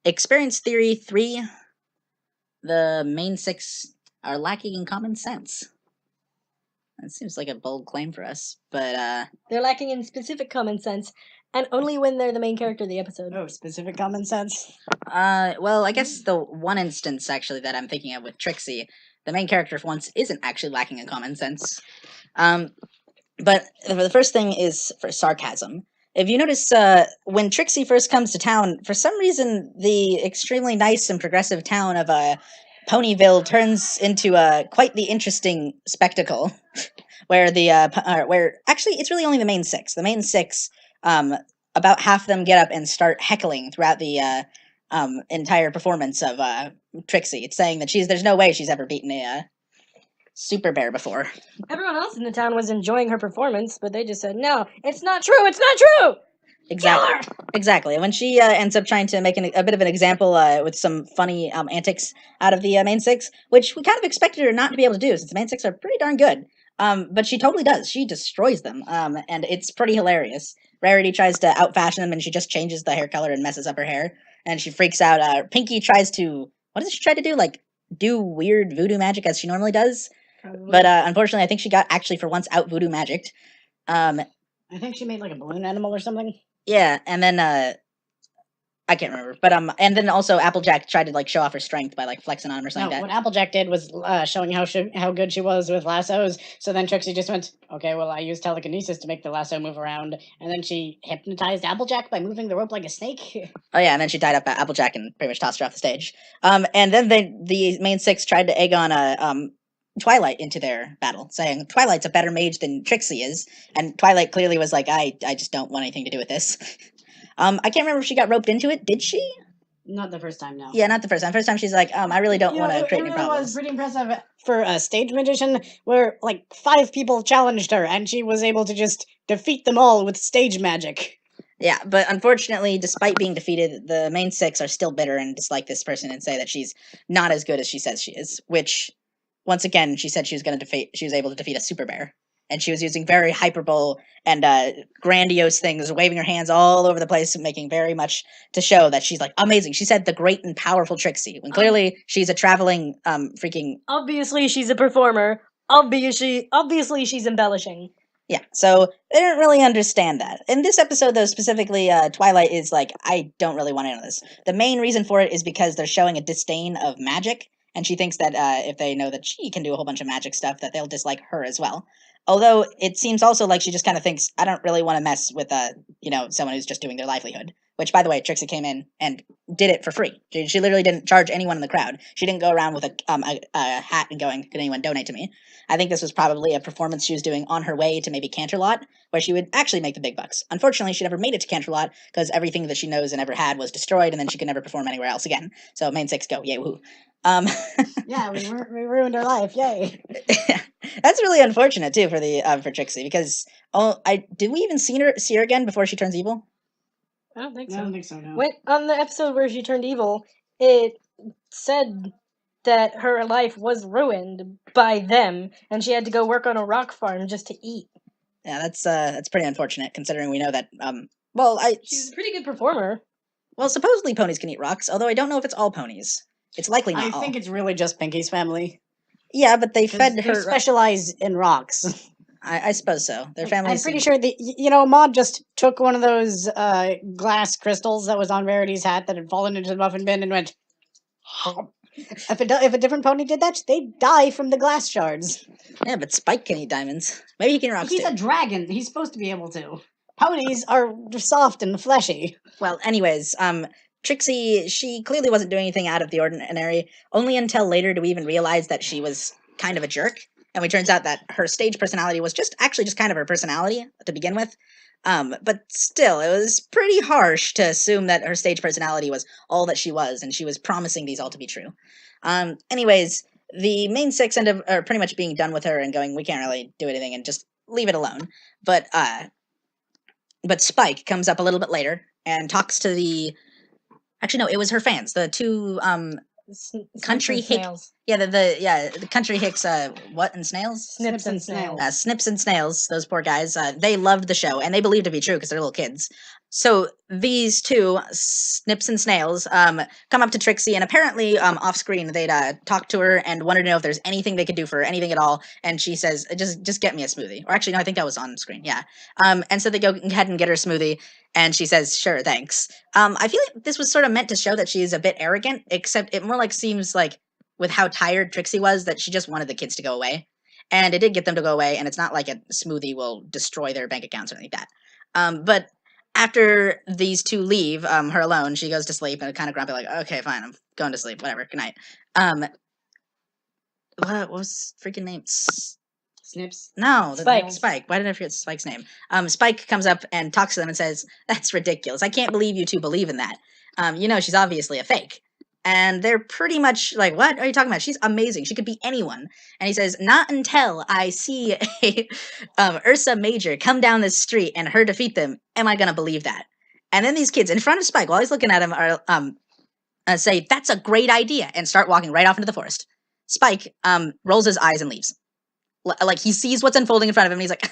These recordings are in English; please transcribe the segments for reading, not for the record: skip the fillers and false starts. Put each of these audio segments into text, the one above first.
Experience Theory 3, the main 6 are lacking in common sense. That seems like a bold claim for us, but they're lacking in specific common sense, and only when they're the main character of the episode. Oh, specific common sense? Well, I guess the one instance, actually, that I'm thinking of with Trixie, the main character for once isn't actually lacking in common sense. But the first thing is for sarcasm. If you notice, when Trixie first comes to town, for some reason, the extremely nice and progressive town of Ponyville turns into quite the interesting spectacle, where actually it's really only the main 6. The main 6, about half of them get up and start heckling throughout the entire performance of Trixie. It's saying that there's no way she's ever beaten a super bear before. Everyone else in the town was enjoying her performance, but they just said, "No, it's not true. It's not true." Exactly. And when she ends up trying to make a bit of an example with some funny antics out of the main 6, which we kind of expected her not to be able to do, since the main 6 are pretty darn good. But she totally does. She destroys them, and it's pretty hilarious. Rarity tries to outfashion them, and she just changes the hair color and messes up her hair, and she freaks out. Pinky tries to... What does she try to do? Like, do weird voodoo magic as she normally does? Probably. But unfortunately, I think she got actually for once out voodoo magicked. I think she made like a balloon animal or something. Yeah, and then I can't remember, but and then also Applejack tried to like show off her strength by like flexing on him or something. No, what Applejack did was showing how good she was with lassos. So then Trixie just went, okay, well I used telekinesis to make the lasso move around, and then she hypnotized Applejack by moving the rope like a snake. Oh yeah, and then she tied up Applejack and pretty much tossed her off the stage. And then the main 6 tried to egg on Twilight into their battle, saying Twilight's a better mage than Trixie is, and Twilight clearly was like, I just don't want anything to do with this. I can't remember if she got roped into it. Did she? Not the first time, no. Yeah, not the first time. First time she's like, I really don't want to create any problems. It was pretty impressive for a stage magician, where like 5 people challenged her, and she was able to just defeat them all with stage magic. Yeah, but unfortunately, despite being defeated, the main 6 are still bitter and dislike this person and say that she's not as good as she says she is, which... Once again, she said she was able to defeat a super bear. And she was using very hyperbole and grandiose things, waving her hands all over the place, making very much to show that she's like amazing. She said the great and powerful Trixie, when clearly she's a traveling freaking... Obviously she's a performer. Obviously she's embellishing. Yeah, so they don't really understand that. In this episode, though, specifically, Twilight is like, I don't really want to know this. The main reason for it is because they're showing a disdain of magic. And she thinks that if they know that she can do a whole bunch of magic stuff, that they'll dislike her as well. Although it seems also like she just kind of thinks, I don't really want to mess with, someone who's just doing their livelihood. Which, by the way, Trixie came in and did it for free. She literally didn't charge anyone in the crowd. She didn't go around with a hat and going, can anyone donate to me? I think this was probably a performance she was doing on her way to maybe Canterlot, where she would actually make the big bucks. Unfortunately, she never made it to Canterlot, because everything that she knows and ever had was destroyed, and then she could never perform anywhere else again. So, main 6, go, yay, woohoo. Yeah, we ruined her life, yay. That's really unfortunate, too, for Trixie, because, did we even see her again before she turns evil? I don't think so, no. When, on the episode where she turned evil, it said that her life was ruined by them, and she had to go work on a rock farm just to eat. Yeah, that's pretty unfortunate, considering we know that, she's a pretty good performer. Well, supposedly ponies can eat rocks, although I don't know if it's all ponies. It's likely not all. I think it's really just Pinky's family. Yeah, but they fed her... They specialize in rocks. I suppose so. Their families... I'm pretty sure Maud just took one of those glass crystals that was on Rarity's hat that had fallen into the muffin bin and went... If a different pony did that, they'd die from the glass shards. Yeah, but Spike can eat diamonds. Maybe he can eat rocks He's a dragon. He's supposed to be able to. Ponies are soft and fleshy. Well, anyways, Trixie, she clearly wasn't doing anything out of the ordinary. Only until later do we even realize that she was kind of a jerk. And it turns out that her stage personality was just kind of her personality to begin with. But still, it was pretty harsh to assume that her stage personality was all that she was, and she was promising these all to be true. Anyways, the main 6 end up pretty much being done with her and going, we can't really do anything and just leave it alone. But Spike comes up a little bit later and talks to the... Actually, no, it was her fans. The 2 country Yeah, the country hicks, what, and snails? Snips and snails. Snips and Snails, those poor guys, they loved the show, and they believed it to be true because they're little kids. So these two, Snips and Snails, come up to Trixie, and apparently, off screen, they'd talk to her and wanted to know if there's anything they could do for her, anything at all. And she says, just get me a smoothie. Or actually, no, I think that was on screen, yeah. And so they go ahead and get her a smoothie, and she says, sure, thanks. I feel like this was sort of meant to show that she's a bit arrogant, except it more like seems like, with how tired Trixie was, that she just wanted the kids to go away. And it did get them to go away, and it's not like a smoothie will destroy their bank accounts or anything like that. But after these two leave her alone, she goes to sleep and kind of grumpy, like, okay, fine, I'm going to sleep, whatever, good night. What was freaking name? Snips. No, Spike. Spike. Why did I forget Spike's name? Spike comes up and talks to them and says, that's ridiculous. I can't believe you two believe in that. She's obviously a fake. And they're pretty much like, what are you talking about? She's amazing. She could be anyone. And he says, not until I see a Ursa Major come down this street and her defeat them, am I going to believe that? And then these kids in front of Spike, while he's looking at him, are say, that's a great idea, and start walking right off into the forest. Spike rolls his eyes and leaves. Like, he sees what's unfolding in front of him, and he's like,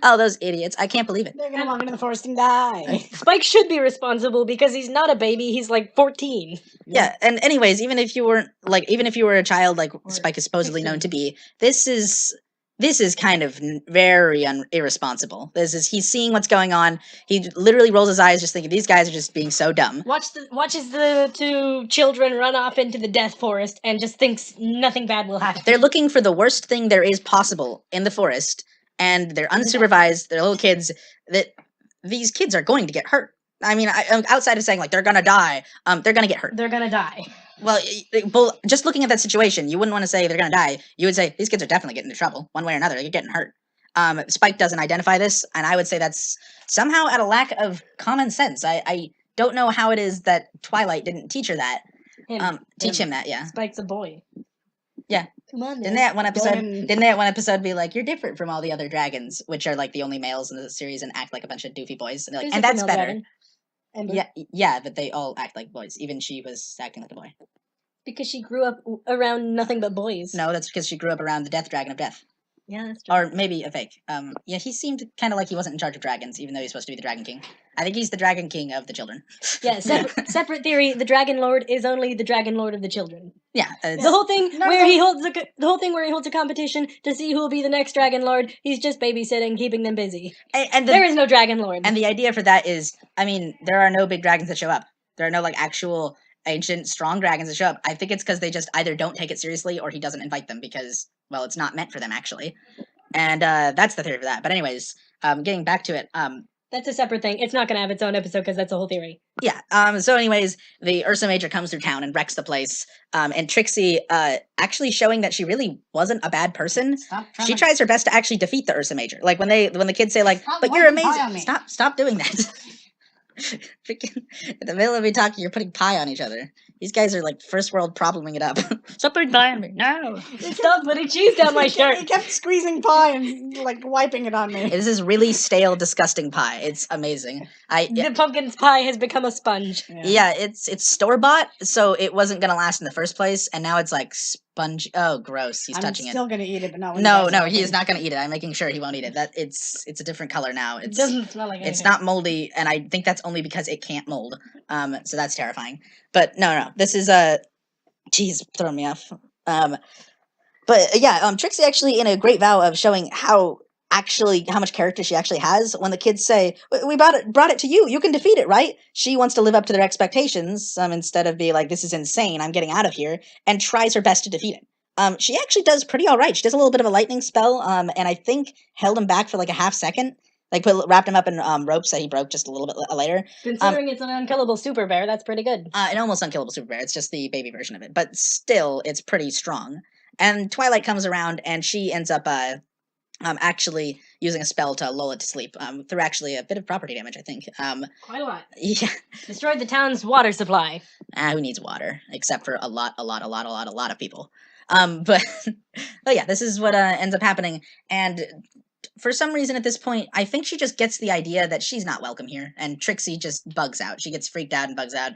oh, those idiots. I can't believe it. They're gonna walk into the forest and die. Spike should be responsible because he's not a baby. He's like 14. Yeah, and anyways, even if you were a child, like Spike is supposedly 16. known to be, this is kind of very irresponsible. He's seeing what's going on. He literally rolls his eyes, just thinking these guys are just being so dumb. Watches the two children run off into the death forest and just thinks nothing bad will happen. They're looking for the worst thing there is possible in the forest, and they're unsupervised. They're little kids. That these kids are going to get hurt. I mean, outside of saying like they're gonna die, they're gonna get hurt. They're gonna die. Well, just looking at that situation, you wouldn't want to say they're gonna die. You would say these kids are definitely getting into trouble, one way or another. They're getting hurt. Spike doesn't identify this, and I would say that's somehow at a lack of common sense. I don't know how it is that Twilight didn't teach her that. Teach him that, yeah. Spike's a boy. Yeah. Come on, Didn't they at one episode be like, you're different from all the other dragons, which are like the only males in the series and act like a bunch of doofy boys. And they're like, and that's better. Yeah, but they all act like boys. Even she was acting like a boy. Because she grew up around nothing but boys. No, that's because she grew up around the Death Dragon of Death. Yeah, that's true. Or maybe a fake. Yeah, he seemed kind of like he wasn't in charge of dragons, even though he's supposed to be the Dragon King. I think he's the Dragon King of the children. Yeah, separate theory. The Dragon Lord is only the Dragon Lord of the children. Yeah, the whole thing where he holds a competition to see who will be the next Dragon Lord. He's just babysitting, keeping them busy. And there is no Dragon Lord. And the idea for that is, I mean, there are no big dragons that show up. There are no like actual ancient strong dragons that show up. I think it's because they just either don't take it seriously or he doesn't invite them because, well, it's not meant for them actually. And that's the theory for that. But anyways, getting back to it, that's a separate thing. It's not going to have its own episode because that's a whole theory. Yeah. So anyways, the Ursa Major comes through town and wrecks the place. And Trixie, actually showing that she really wasn't a bad person. She tries her best to actually defeat the Ursa Major. Like when the kids say like, but you're amazing. Stop doing that. Freaking in the middle of me talking, you're putting pie on each other. These guys are like first world probleming it up. Stop putting pie on me. No. Stop putting cheese down my shirt. He kept squeezing pie and like wiping it on me. This is really stale, disgusting pie. It's amazing. The pumpkin pie has become a sponge. Yeah, it's store bought, so it wasn't gonna last in the first place, and now it's like sponge. Oh, gross! He's touching it. I'm still gonna eat it, but not. No, he is not gonna eat it. I'm making sure he won't eat it. That it's a different color now. It doesn't smell like anything. It's not moldy, and I think that's only because it can't mold. So that's terrifying. But no, this is geez, throwing me off. But yeah, Trixie actually in a great vow of showing how much character she actually has. When the kids say, "We brought it to you. You can defeat it, right?" She wants to live up to their expectations instead of be like, "This is insane. I'm getting out of here," and tries her best to defeat it. She actually does pretty all right. She does a little bit of a lightning spell, and I think held him back for like a half second. Like wrapped him up in ropes that he broke just a little bit later. Considering it's an unkillable super bear, that's pretty good. An almost unkillable super bear. It's just the baby version of it, but still, it's pretty strong. And Twilight comes around, and she ends up actually using a spell to lull it to sleep through actually a bit of property damage, I think. Quite a lot. Yeah. Destroyed the town's water supply. Who needs water? Except for a lot of people. But yeah, this is what ends up happening. And for some reason at this point, I think she just gets the idea that she's not welcome here. And Trixie just bugs out. She gets freaked out and bugs out.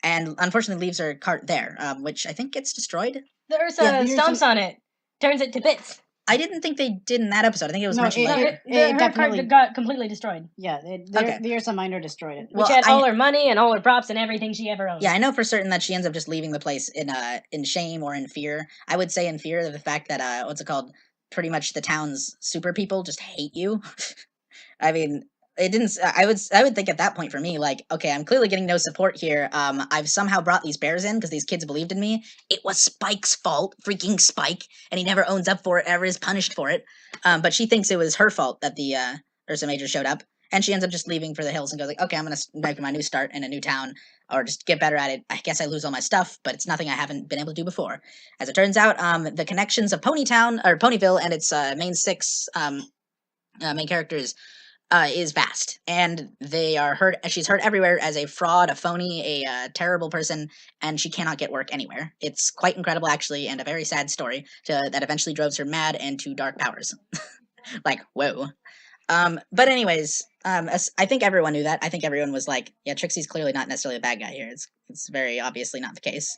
and unfortunately leaves her cart there, which I think gets destroyed. The Ursa Yeah, the stomps Ursa- on it, turns it to bits. I didn't think they did in that episode. I think it was No, mentioned later. Her definitely cart got completely destroyed. Yeah, Okay. the Ursa Minor destroyed it. Which had all her money and all her props and everything she ever owned. Yeah, I know for certain that she ends up just leaving the place in shame or in fear. I would say in fear of the fact that what's it called? Pretty much the town's super people just hate you. I mean, it didn't. I would think at that point for me, like, okay, I'm clearly getting no support here. I've somehow brought these bears in because these kids believed in me. It was Spike's fault, freaking Spike, and he never owns up for it, ever is punished for it. But she thinks it was her fault that the Ursa Major showed up, and she ends up just leaving for the hills and goes like, okay, I'm gonna make my new start in a new town or just get better at it. I guess I lose all my stuff, but it's nothing I haven't been able to do before. As it turns out, the connections of Ponytown or Ponyville and its main six main characters is vast, and they are heard. She's heard everywhere as a fraud, a phony, a terrible person, and she cannot get work anywhere. It's quite incredible, actually, and a very sad story that eventually drove her mad and to dark powers. Like, whoa. But anyways, I think everyone knew that. I think everyone was like, yeah, Trixie's clearly not necessarily a bad guy here. It's very obviously not the case.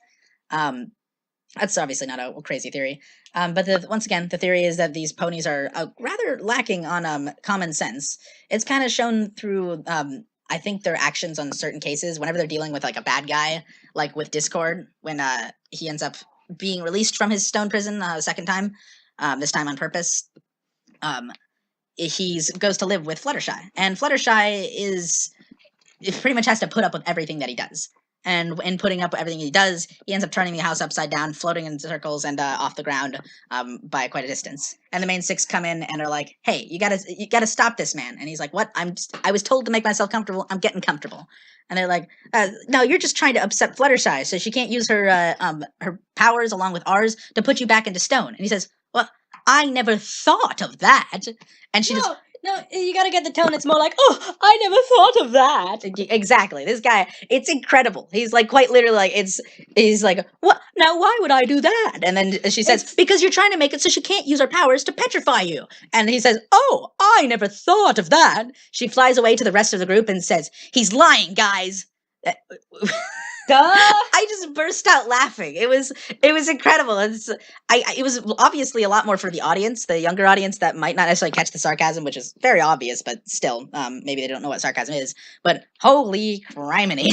That's obviously not a crazy theory. But once again, the theory is that these ponies are rather lacking on common sense. It's kind of shown through, I think, their actions on certain cases. Whenever they're dealing with like a bad guy, like with Discord, when he ends up being released from his stone prison a second time, this time on purpose. He goes to live with Fluttershy, and Fluttershy pretty much has to put up with everything that he does. And in putting up with everything he does, he ends up turning the house upside down, floating in circles and off the ground by quite a distance. And the main six come in and are like, "Hey, you gotta stop this man." And he's like, "What? I was told to make myself comfortable. I'm getting comfortable." And they're like, "No, you're just trying to upset Fluttershy so she can't use her powers along with ours to put you back into stone." And he says, "Well, I never thought of that." And she just... No, you gotta get the tone. It's more like, oh, I never thought of that. Exactly. This guy, it's incredible. He's like quite literally like, he's like, what? Now, why would I do that? And then she says, because you're trying to make it so she can't use her powers to petrify you. And he says, oh, I never thought of that. She flies away to the rest of the group and says, he's lying, guys. Duh. I just burst out laughing. It was incredible. It was obviously a lot more for the audience, the younger audience that might not necessarily catch the sarcasm, which is very obvious, but still, maybe they don't know what sarcasm is. But holy criminy!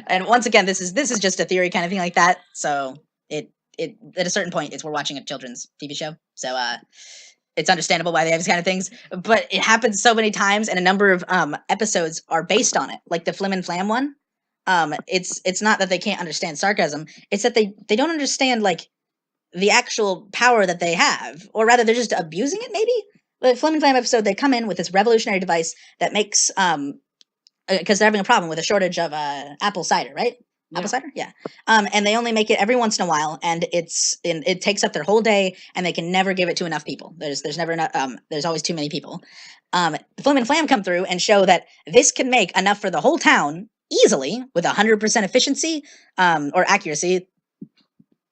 And once again, this is just a theory kind of thing like that. So it at a certain point, we're watching a children's TV show, so it's understandable why they have these kind of things. But it happens so many times, and a number of episodes are based on it, like the Flim and Flam one. It's not that they can't understand sarcasm, it's that they don't understand like the actual power that they have, or rather they're just abusing it. Maybe the Flim and Flam episode, they come in with this revolutionary device that makes because they're having a problem with a shortage of apple cider, right? Yeah. Apple cider, yeah. And they only make it every once in a while, and it takes up their whole day, and they can never give it to enough people. There's never enough. There's always too many people. The Flim and Flam come through and show that this can make enough for the whole town easily with 100% efficiency or accuracy,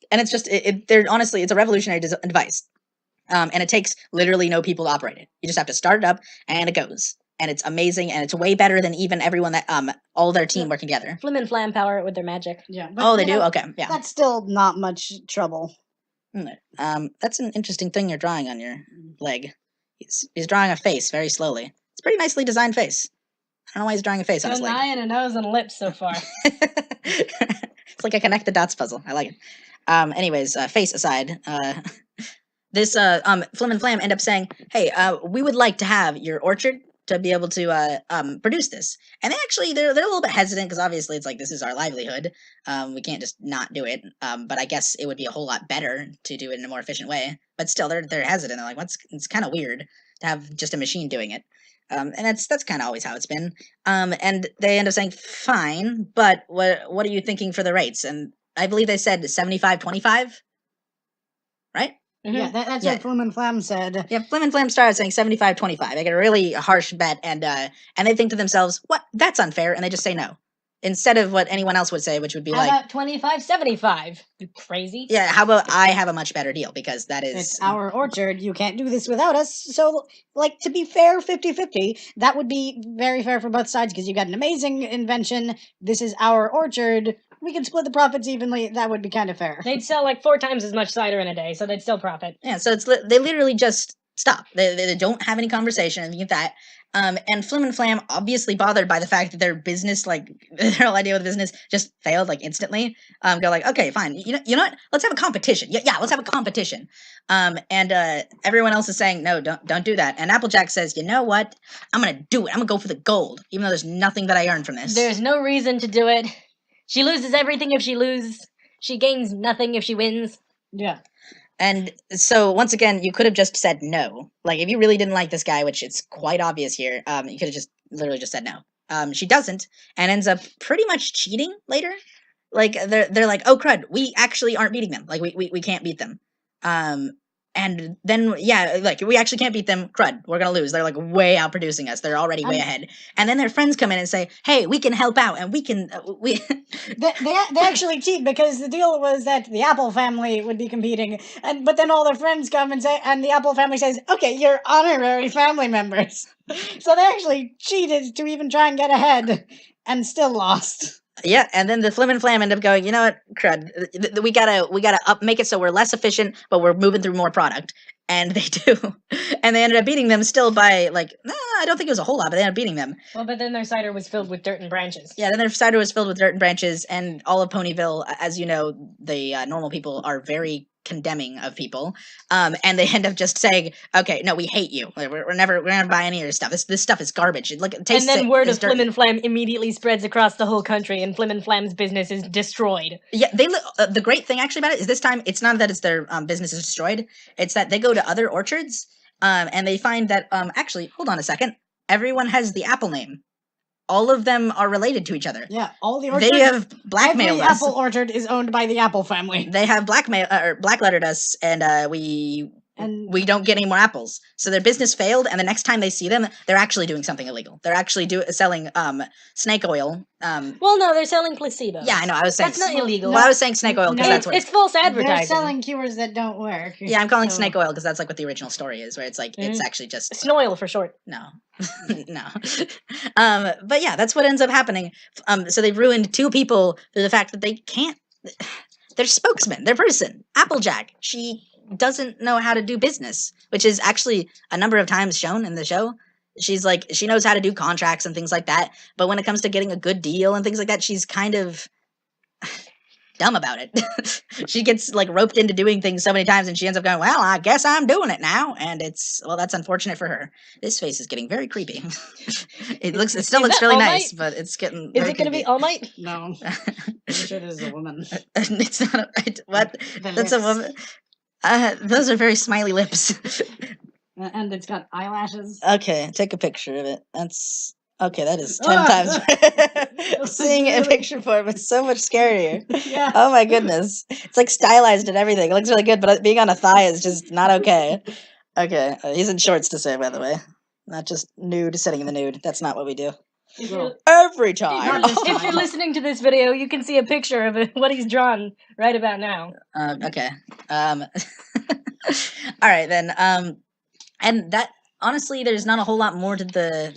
and it's just honestly, it's a revolutionary device, and it takes literally no people to operate it. You just have to start it up, and it goes, and it's amazing, and it's way better than even everyone that all their team working together. Flim and Flam power it with their magic. Yeah. Oh, they do? Okay, yeah. That's still not much trouble. That's an interesting thing you're drawing on your leg. He's drawing a face very slowly. It's a pretty nicely designed face. I don't know why he's drawing a face on his leg. An eye and a nose and lips so far. It's like a connect the dots puzzle. I like it. Anyways, face aside, this Flim and Flam end up saying, "Hey, we would like to have your orchard to be able to produce this." And they're a little bit hesitant because obviously it's like, this is our livelihood. We can't just not do it. But I guess it would be a whole lot better to do it in a more efficient way. But still, they're hesitant. They're like, it's kind of weird to have just a machine doing it. And that's kind of always how it's been. And they end up saying, fine, but what are you thinking for the rates? And I believe they said 75-25, right? Mm-hmm. Yeah, that's what Flim and Flam said. Yeah, Flim and Flam started saying 75-25. They get a really harsh bet, and they think to themselves, what? That's unfair, and they just say no. instead of what anyone else would say, which would be How like, about 25.75? You crazy? yeah, how about I have a much better deal because that is It's our orchard. You can't do this without us. So, like, to be fair, 50-50, that would be very fair for both sides because you got an amazing invention. This is our orchard. We can split the profits evenly. That would be kind of fair. They'd sell like 4 times as much cider in a day, so they'd still profit. Yeah, so they literally just stop. They don't have any conversation, anything like that. And Flim and Flam, obviously bothered by the fact that their business, like their whole idea with the business, just failed like instantly. Go like, okay, fine. You know what? Let's have a competition. Yeah, let's have a competition. And everyone else is saying, no, don't do that. And Applejack says, you know what? I'm gonna do it. I'm gonna go for the gold, even though there's nothing that I earned from this. There's no reason to do it. She loses everything if she loses. She gains nothing if she wins. Yeah. And so once again, you could have just said no. Like if you really didn't like this guy, which it's quite obvious here, you could have just literally just said no. She doesn't, and ends up pretty much cheating later. Like they're like, oh crud, we actually aren't beating them. Like we can't beat them. And then yeah, like we actually can't beat them. Crud, we're gonna lose. They're like way outproducing us. They're already way ahead. And then their friends come in and say, hey, we can help out, and we can we. They actually cheat because the deal was that the Apple family would be competing, but then all their friends come and say, and the Apple family says, okay, you're honorary family members. So they actually cheated to even try and get ahead, and still lost. Yeah, and then the Flim and Flam end up going, you know what, crud, we gotta make it so we're less efficient, but we're moving through more product. And they do. And they ended up beating them still by, like, I don't think it was a whole lot, but they ended up beating them. Well, but then their cider was filled with dirt and branches. Yeah, then their cider was filled with dirt and branches, and all of Ponyville, as you know, the normal people are very condemning of people, and they end up just saying, okay, no, we hate you. We're never gonna buy any of your stuff. This stuff is garbage. Look, it tastes and then word of dirt. Flim and Flam immediately spreads across the whole country, and Flim and Flam's business is destroyed. Yeah, the great thing actually about it is this time it's not that it's their business is destroyed. It's that they go to other orchards, and they find that actually, hold on a second, everyone has the Apple name. All of them are related to each other. Yeah, all the orchards. They have blackmailed Every us. Apple orchard is owned by the Apple family. They have blacklettered us, and we don't get any more apples. So their business failed, and the next time they see them, they're actually doing something illegal. They're actually selling snake oil. Well, no, they're selling placebo. Yeah, I know. I was saying that's not illegal. Well, I was saying snake oil because that's what it's false advertising. They're selling cures that don't work. Yeah, I'm calling snake oil because that's like what the original story is, where it's like it's actually just Snoil for short. No, no. But yeah, that's what ends up happening. So they've ruined 2 people through the fact that they can't. Their spokesman, their person, Applejack. She doesn't know how to do business, which is actually a number of times shown in the show. She's like, she knows how to do contracts and things like that, but when it comes to getting a good deal and things like that, she's kind of dumb about it. She gets like roped into doing things so many times, and she ends up going, well, I guess I'm doing it now. And that's unfortunate for her. This face is getting very creepy. It still looks really nice, but it's getting Is it going to be All Might? No. It is a woman. It's not what? That's a woman. Those are very smiley lips. And it's got eyelashes. Okay, take a picture of it. That's okay. That is 10 times. Seeing a picture for him is so much scarier. Yeah. Oh my goodness, it's like stylized and everything. It looks really good, but being on a thigh is just not okay. Okay, he's in shorts to say, by the way, not just nude, sitting in the nude. That's not what we do. Every time. If you're listening to this video, you can see a picture of what he's drawn right about now. Okay. All right then. And that honestly, there's not a whole lot more to the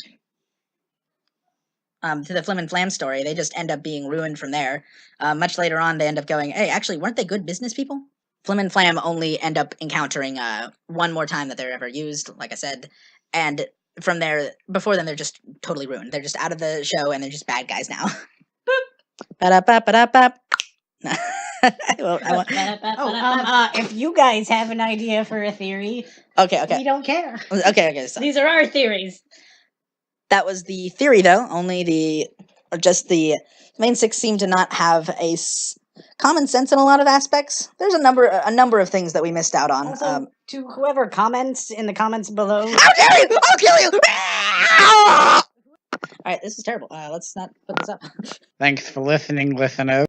Flim and Flam story. They just end up being ruined from there. Much later on, they end up going, hey, actually, weren't they good business people? Flim and Flam only end up encountering one more time that they're ever used, like I said, and from there, before then, they're just totally ruined. They're just out of the show, and they're just bad guys now. Ba-da-ba-ba-da-ba. If you guys have an idea for a theory, okay. we don't care. Okay. So These are our theories. that was the theory, though. Only the main 6 seem to not have common sense in a lot of aspects. There's a number of things that we missed out on. Also, to whoever comments in the comments below, how dare you! I'll kill you! All right, this is terrible. Let's not put this up. Thanks for listening, listeners.